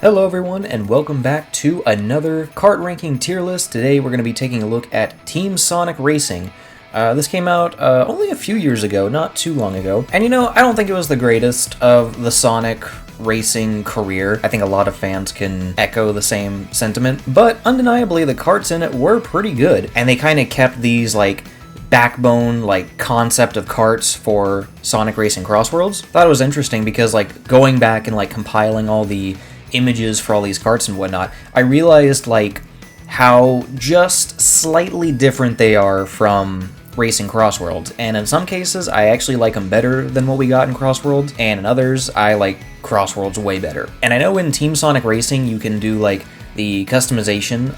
Hello everyone, and welcome back to another kart ranking tier list. Today we're going to be taking a look at Team Sonic Racing. This came out only a few years ago, not too long ago. And I don't think it was the greatest of the Sonic racing career. I think a lot of fans can echo the same sentiment, but undeniably the karts in it were pretty good. And they kind of kept these backbone concept of karts for Sonic Racing Crossworlds. Thought it was interesting because going back and compiling all the images for all these karts and whatnot, I realized how just slightly different they are from Racing Crossworld, and in some cases I actually like them better than what we got in Crossworld, and in others I like Crossworlds way better. And I know in Team Sonic Racing you can do the customization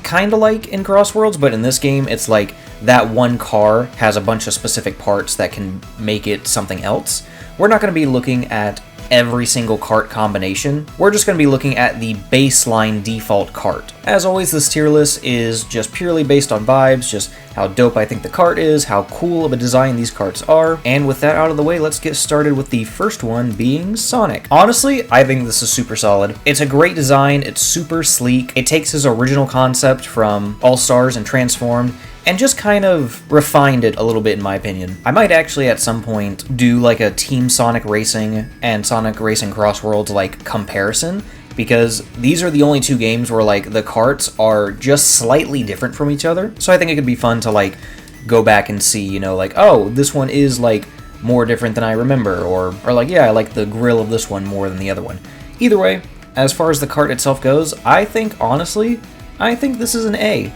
kind of like in Crossworlds, but in this game it's that one car has a bunch of specific parts that can make it something else. We're not going to be looking at every single kart combination. We're just going to be looking at the baseline default kart. As always, this tier list is just purely based on vibes, just how dope I think the kart is, how cool of a design these karts are, and with that out of the way, let's get started with the first one being Sonic. Honestly, I think this is super solid. It's a great design, it's super sleek, it takes his original concept from All-Stars and Transformed, and just kind of refined it a little bit in my opinion. I might actually at some point do a Team Sonic Racing and Sonic Racing Crossworlds comparison, because these are the only two games where the karts are just slightly different from each other. So I think it could be fun to go back and see, oh, this one is more different than I remember, or yeah, I like the grill of this one more than the other one. Either way, as far as the kart itself goes, I think honestly, this is an A,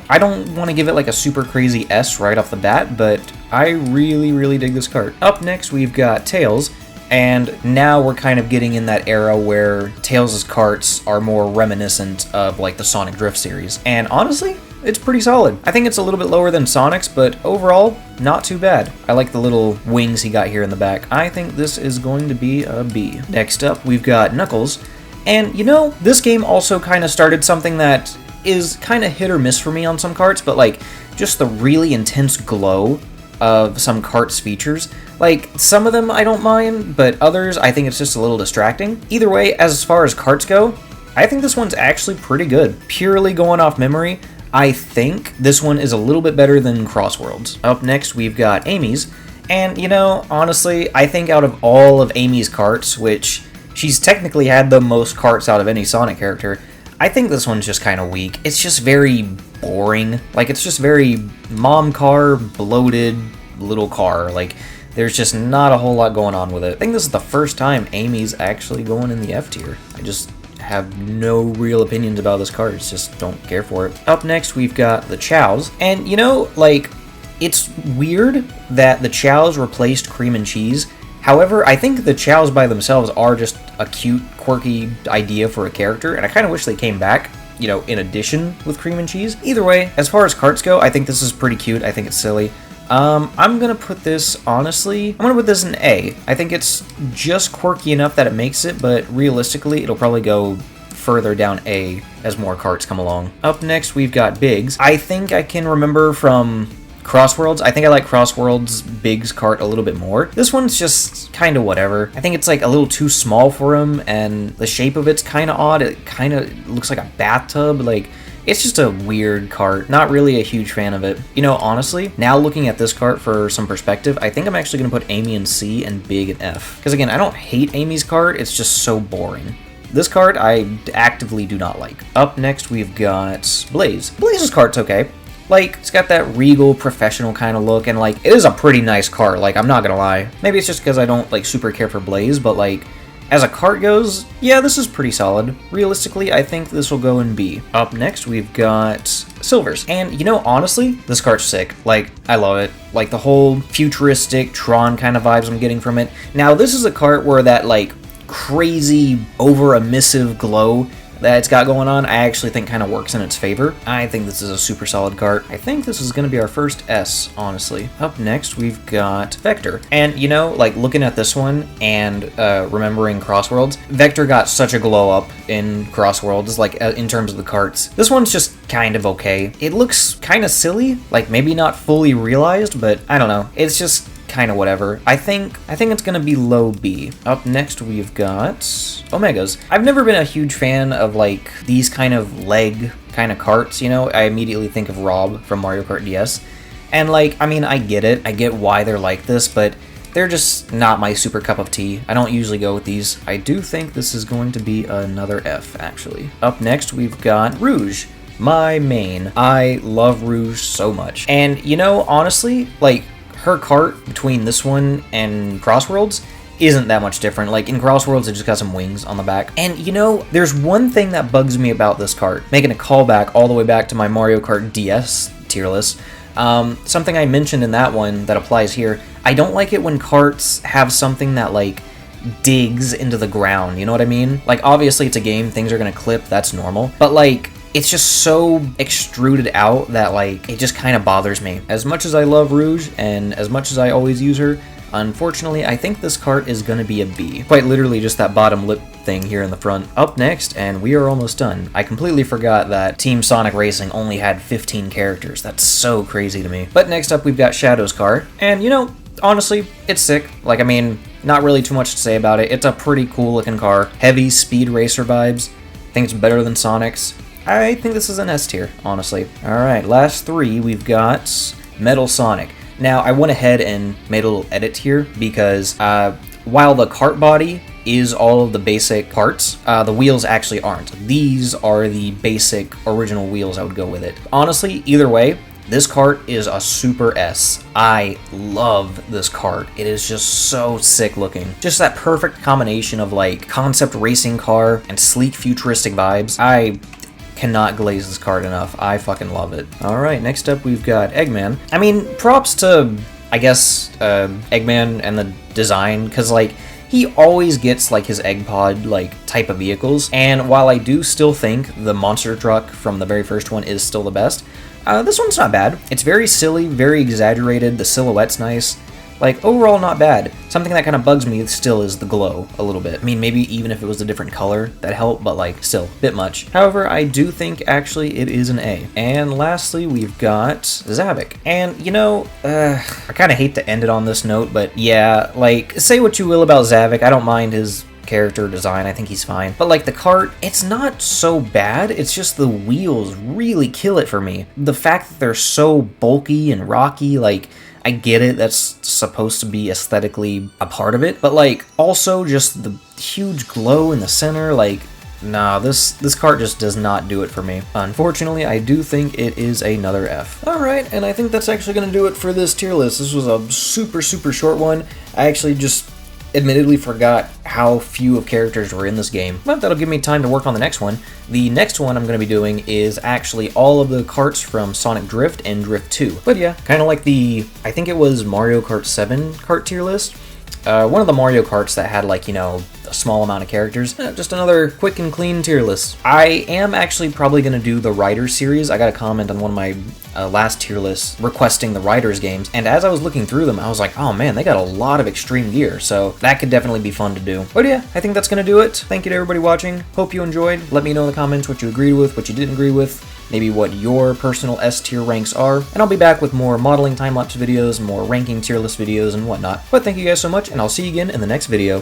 I don't want to give it a super crazy S right off the bat, but I really dig this kart. Up next, we've got Tails, and now we're kind of getting in that era where Tails' karts are more reminiscent of the Sonic Drift series. And honestly, it's pretty solid. I think it's a little bit lower than Sonic's, but overall, not too bad. I like the little wings he got here in the back. I think this is going to be a B. Next up, we've got Knuckles, and this game also kind of started something that is kind of hit or miss for me on some karts, but just the really intense glow of some karts features. Some of them I don't mind, but others I think it's just a little distracting. Either way, as far as karts go, I think this one's actually pretty good. Purely going off memory, I think this one is a little bit better than Crossworlds. Up next, we've got Amy's, and honestly, I think out of all of Amy's karts, which she's technically had the most karts out of any Sonic character, I think this one's just kind of weak. It's just very boring. It's just very mom car, bloated little car. There's just not a whole lot going on with it. I think this is the first time Amy's actually going in the F tier. I just have no real opinions about this car. Just don't care for it. Up next, we've got the Chows. And it's weird that the Chows replaced cream and cheese. However, I think the Chows by themselves are just a cute, quirky idea for a character, and I kind of wish they came back, in addition with cream and cheese. Either way, as far as karts go, I think this is pretty cute. I think it's silly. I'm gonna put this, honestly, I'm gonna put this in A. I think it's just quirky enough that it makes it, but realistically, it'll probably go further down A as more karts come along. Up next, we've got Biggs. I think I can remember from Crossworlds, I think I like Crossworld's Biggs kart a little bit more. This one's just kind of whatever. I think it's a little too small for him, and the shape of it's kind of odd. It kind of looks like a bathtub. It's just a weird kart. Not really a huge fan of it. Honestly, now looking at this kart for some perspective, I think I'm actually going to put Amy in C and Big in F. Because again, I don't hate Amy's kart, it's just so boring. This kart I actively do not like. Up next, we've got Blaze. Blaze's kart's okay. It's got that regal, professional kind of look, and it is a pretty nice kart, I'm not gonna lie. Maybe it's just because I don't super care for Blaze, but as a kart goes, yeah, this is pretty solid. Realistically, I think this will go in B. Up next, we've got Silvers. And honestly, this kart's sick. I love it. The whole futuristic Tron kind of vibes I'm getting from it. Now, this is a kart where that crazy, over-emissive glow that it's got going on, I actually think kind of works in its favor. I think this is a super solid kart. I think this is going to be our first S, honestly. Up next, we've got Vector. And, looking at this one and remembering Crossworlds, Vector got such a glow up in Crossworlds, in terms of the karts. This one's just kind of okay. It looks kind of silly, maybe not fully realized, but I don't know. It's just kind of whatever. I think it's gonna be low B. Up next we've got Omegas. I've never been a huge fan of like these kind of leg kind of carts, you know. I immediately think of Rob from Mario Kart DS. And like, I mean, I get it. I get why they're like this, but they're just not my super cup of tea. I don't usually go with these. I do think this is going to be another F, actually. Up next, we've got Rouge, my main. I love Rouge so much. And, you know, honestly, like, her cart between this one and Crossworlds isn't that much different. Like, in Crossworlds, it just got some wings on the back. And, you know, there's one thing that bugs me about this cart, making a callback all the way back to my Mario Kart DS tier list. Something I mentioned in that one that applies here, I don't like it when carts have something that, like, digs into the ground, you know what I mean? Like, obviously it's a game, things are gonna clip, that's normal, but, like, it's just so extruded out that, like, it just kind of bothers me. As much as I love Rouge, and as much as I always use her, unfortunately, I think this cart is gonna be a B. Quite literally just that bottom lip thing here in the front. Up next, and we are almost done. I completely forgot that Team Sonic Racing only had 15 characters. That's so crazy to me. But next up, we've got Shadow's car. And, you know, honestly, it's sick. Like, I mean, not really too much to say about it. It's a pretty cool looking car. Heavy speed racer vibes. I think it's better than Sonic's. I think this is an S tier, honestly. Alright, last three, we've got Metal Sonic. Now, I went ahead and made a little edit here because while the cart body is all of the basic parts, the wheels actually aren't. These are the basic original wheels I would go with it. Honestly, either way, this cart is a super S. I love this cart. It is just so sick looking. Just that perfect combination of like concept racing car and sleek futuristic vibes. I cannot glaze this card enough. I fucking love it. Alright, next up we've got Eggman. I mean, props to, I guess, Eggman and the design, because, like, he always gets, like, his egg pod, like, type of vehicles, and while I do still think the monster truck from the very first one is still the best, this one's not bad. It's very silly, very exaggerated, the silhouette's nice. Like, overall, not bad. Something that kind of bugs me still is the glow a little bit. I mean, maybe even if it was a different color, that helped, but, like, still, a bit much. However, I do think, actually, it is an A. And lastly, we've got Zavik. And, you know, I kind of hate to end it on this note, but yeah, like, say what you will about Zavik, I don't mind his character design, I think he's fine. But like the cart, it's not so bad, it's just the wheels really kill it for me. The fact that they're so bulky and rocky, like, I get it, that's supposed to be aesthetically a part of it, but like, also just the huge glow in the center, like, nah, this cart just does not do it for me. Unfortunately, I do think it is another F. Alright, and I think that's actually going to do it for this tier list. This was a super short one. I actually just admittedly forgot how few of characters were in this game, but that'll give me time to work on the next one. The next one I'm going to be doing is actually all of the carts from Sonic Drift and Drift 2. But yeah, kind of like the, I think it was Mario Kart 7 cart tier list. One of the Mario Karts that had, like, you know, a small amount of characters. Just another quick and clean tier list. I am actually probably going to do the Riders series. I got a comment on one of my last tier lists requesting the Riders games, and as I was looking through them, I was like, oh man, they got a lot of extreme gear, so that could definitely be fun to do. But yeah, I think that's going to do it. Thank you to everybody watching. Hope you enjoyed. Let me know in the comments what you agreed with, what you didn't agree with, maybe what your personal S tier ranks are, and I'll be back with more modeling time-lapse videos, more ranking tier list videos, and whatnot. But thank you guys so much, and I'll see you again in the next video.